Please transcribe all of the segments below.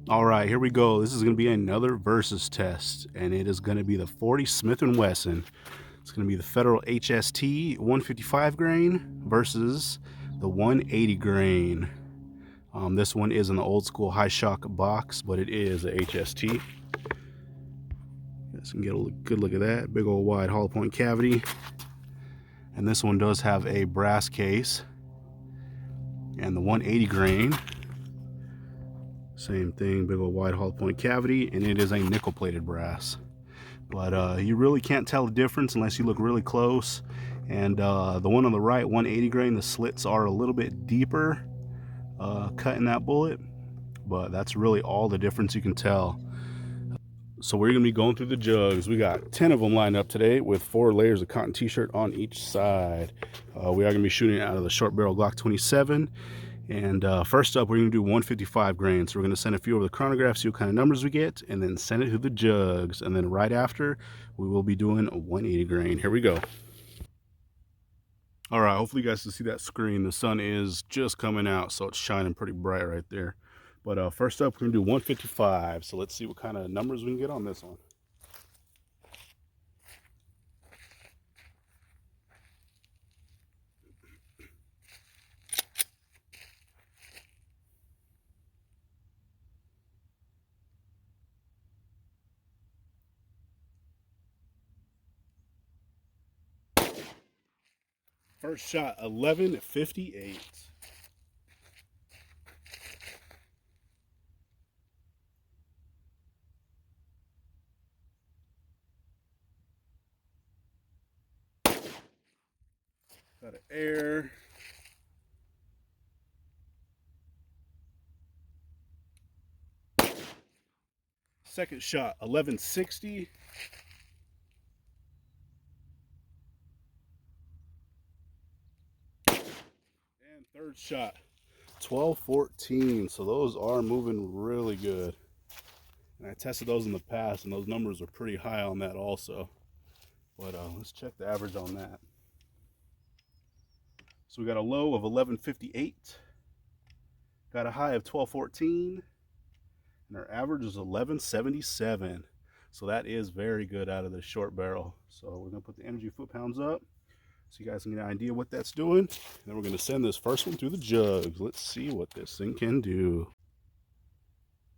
All right, here we go. This is going to be another versus test, and it is going to be the 40 Smith & Wesson. It's going to be the Federal HST 155 grain versus the 180 grain. This one is an old school high shock box, but it is a HST. You guys can get a good look at that. Big old wide hollow point cavity. And this one does have a brass case. And the 180 grain, same thing, big old wide hollow point cavity, and it is a nickel plated brass. But you really can't tell the difference unless you look really close. And the one on the right, 180 grain, the slits are a little bit deeper cut in that bullet, but that's really all the difference you can tell. So we're gonna be going through the jugs. We got 10 of them lined up today with 4 layers of cotton t-shirt on each side. We are gonna be shooting out of the short barrel Glock 27. And first up, we're going to do 155 grain. So we're going to send a few over the chronograph, see what kind of numbers we get, and then send it to the jugs. And then right after, we will be doing a 180 grain. Here we go. All right, hopefully you guys can see that screen. The sun is just coming out, so it's shining pretty bright right there. But first up, we're going to do 155. So let's see what kind of numbers we can get on this one. First shot, 1158. Got an air. Second shot, 1160. And third shot, 1214. So those are moving really good. And I tested those in the past, and those numbers are pretty high on that also. But let's check the average on that. So we got a low of 1158, got a high of 1214, and our average is 1177. So that is very good out of the short barrel. So we're gonna put the energy foot-pounds up so you guys can get an idea what that's doing. And then we're gonna send this first one through the jugs. Let's see what this thing can do.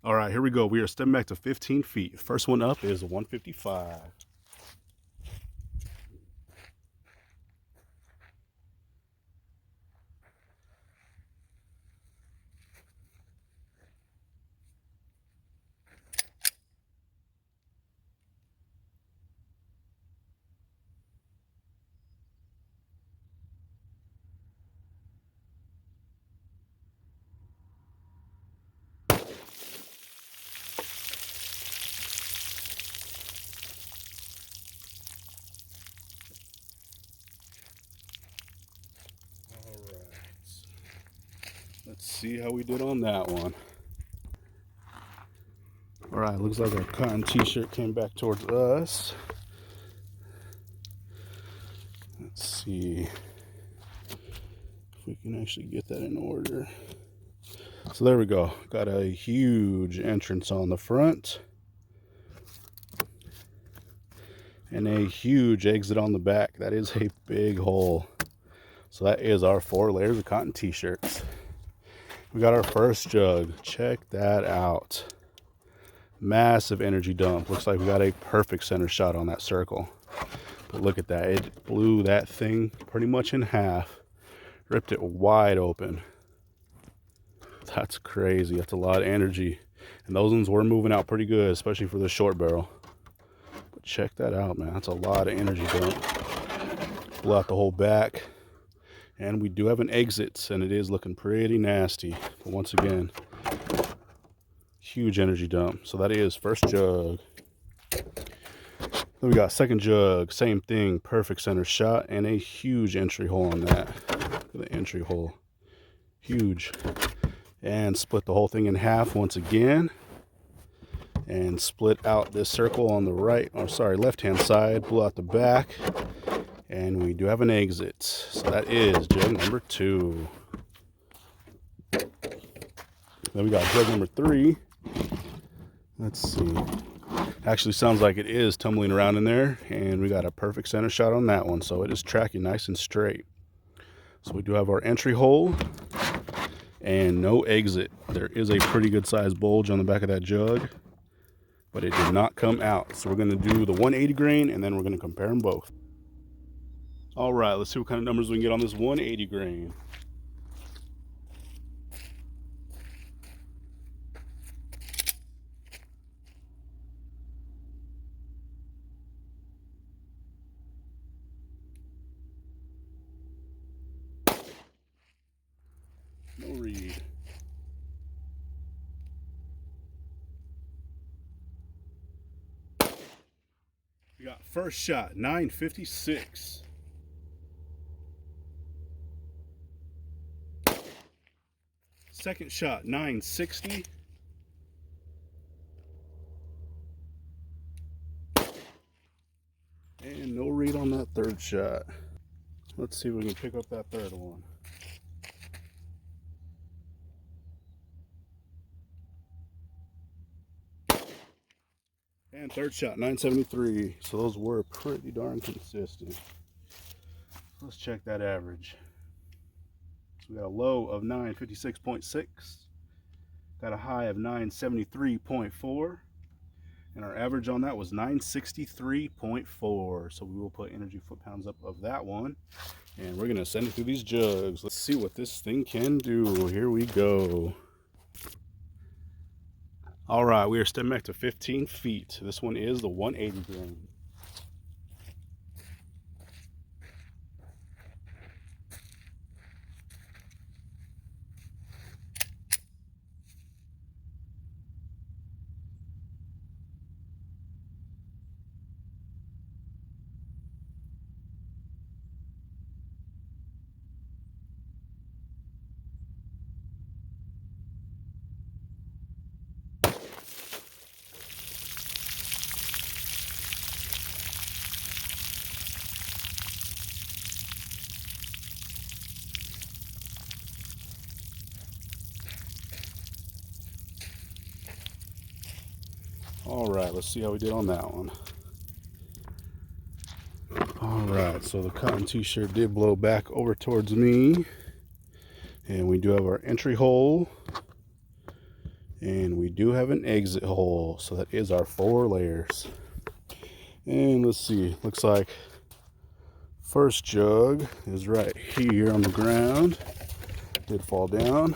All right, here we go. We are stepping back to 15 feet. First one up is a 155. Let's see how we did on that one. All right, looks like our cotton t-shirt came back towards us. Let's see if we can actually get that in order. So there we go. Got a huge entrance on the front and a huge exit on the back. That is a big hole. So that is our 4 layers of cotton t-shirts. We got our first jug. Check that out. Massive energy dump. Looks like we got a perfect center shot on that circle. But look at that. It blew that thing pretty much in half. Ripped it wide open. That's crazy. That's a lot of energy. And those ones were moving out pretty good, especially for the short barrel. But check that out, man. That's a lot of energy dump. Blew out the whole back. And we do have an exit, and it is looking pretty nasty. But once again, huge energy dump. So that is first jug. Then we got second jug, same thing, perfect center shot, and a huge entry hole on that. Look at the entry hole, huge. And split the whole thing in half once again. And split out this circle on the right, or sorry, left-hand side, blew out the back. And we do have an exit. So that is jug number 2. Then we got jug number 3. Let's see. Actually sounds like it is tumbling around in there, and we got a perfect center shot on that one, so it is tracking nice and straight. So we do have our entry hole and no exit. There is a pretty good sized bulge on the back of that jug, but it did not come out. So we're going to do the 180 grain, and then we're going to compare them both. All right, let's see what kind of numbers we can get on this 180 grain. No read. We got first shot, 956. Second shot, 960. And no read on that third shot. Let's see if we can pick up that third one. And third shot, 973. So those were pretty darn consistent. Let's check that average. So we got a low of 956.6, got a high of 973.4, and our average on that was 963.4. So we will put energy foot-pounds up of that one, and we're gonna send it through these jugs. Let's see what this thing can do. Here we go. All right, we are stepping back to 15 feet. This one is the 180 grain. All right, let's see how we did on that one. All right, so the cotton t-shirt did blow back over towards me, and we do have our entry hole, and we do have an exit hole. So that is our 4 layers. And let's see, looks like first jug is right here on the ground. Did fall down.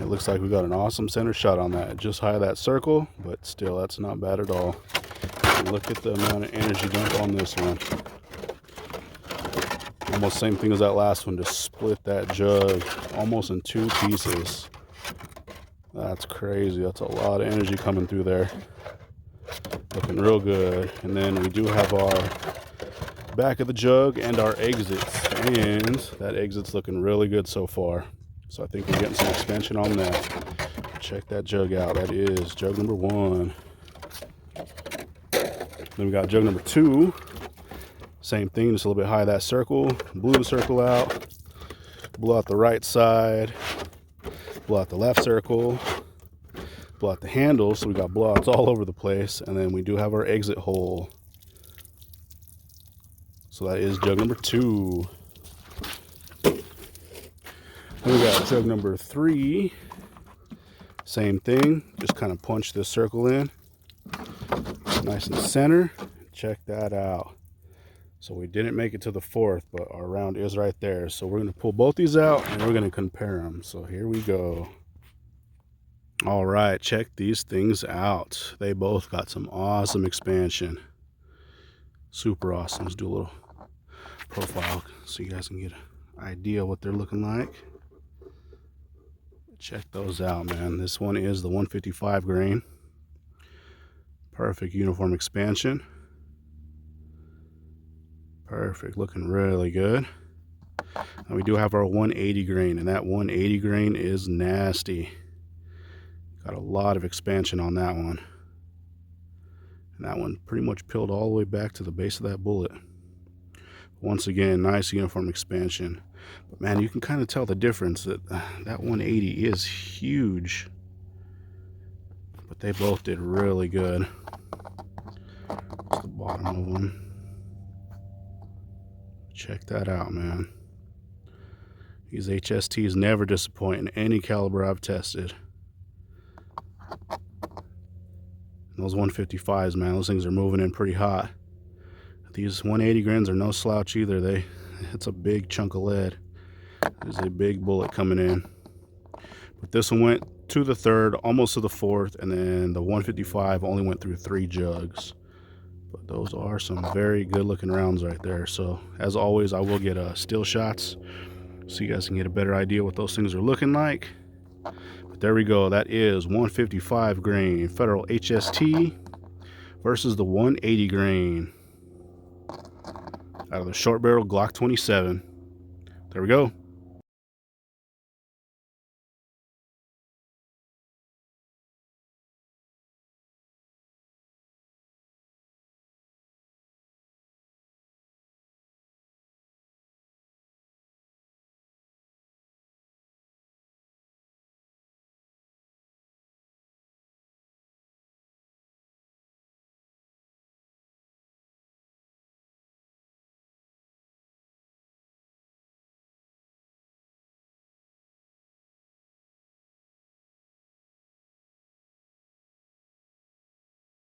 It looks like we got an awesome center shot on that, just high of that circle, but still, that's not bad at all. And look at the amount of energy dump on this one. Almost same thing as that last one, just split that jug almost in 2 pieces. That's crazy. That's a lot of energy coming through there. Looking real good. And then we do have our back of the jug and our exits, and that exit's looking really good so far. So I think we're getting some expansion on that. Check that jug out. That is jug number 1. Then we got jug number 2. Same thing, just a little bit high of that circle. Blew the circle out. Blew out the right side. Blew out the left circle. Blew out the handle, so we got blowouts all over the place. And then we do have our exit hole. So that is jug number 2. Then we got jug number 3. Same thing, just kind of punch this circle in. Nice and center. Check that out. So we didn't make it to the 4th, but our round is right there. So we're going to pull both these out and we're going to compare them. So here we go. All right, check these things out. They both got some awesome expansion. Super awesome. Let's do a little profile so you guys can get an idea what they're looking like. Check those out, man. This one is the 155 grain. Perfect uniform expansion. Perfect, looking really good. And we do have our 180 grain, and that 180 grain is nasty. Got a lot of expansion on that one. And that one pretty much peeled all the way back to the base of that bullet. Once again, nice uniform expansion. But man, you can kind of tell the difference that that 180 is huge. They both did really good. That's the bottom of them. Check that out, man. These HSTs never disappoint in any caliber I've tested. And those 155s, man, those things are moving in pretty hot. These 180 grains are no slouch either. It's a big chunk of lead. There's a big bullet coming in. But this one went to the third, almost to the fourth, and then the 155 only went through 3 jugs. But those are some very good looking rounds right there. So as always, I will get still shots so you guys can get a better idea what those things are looking like. But there we go. That is 155 grain Federal HST versus the 180 grain out of the short barrel Glock 27. There we go.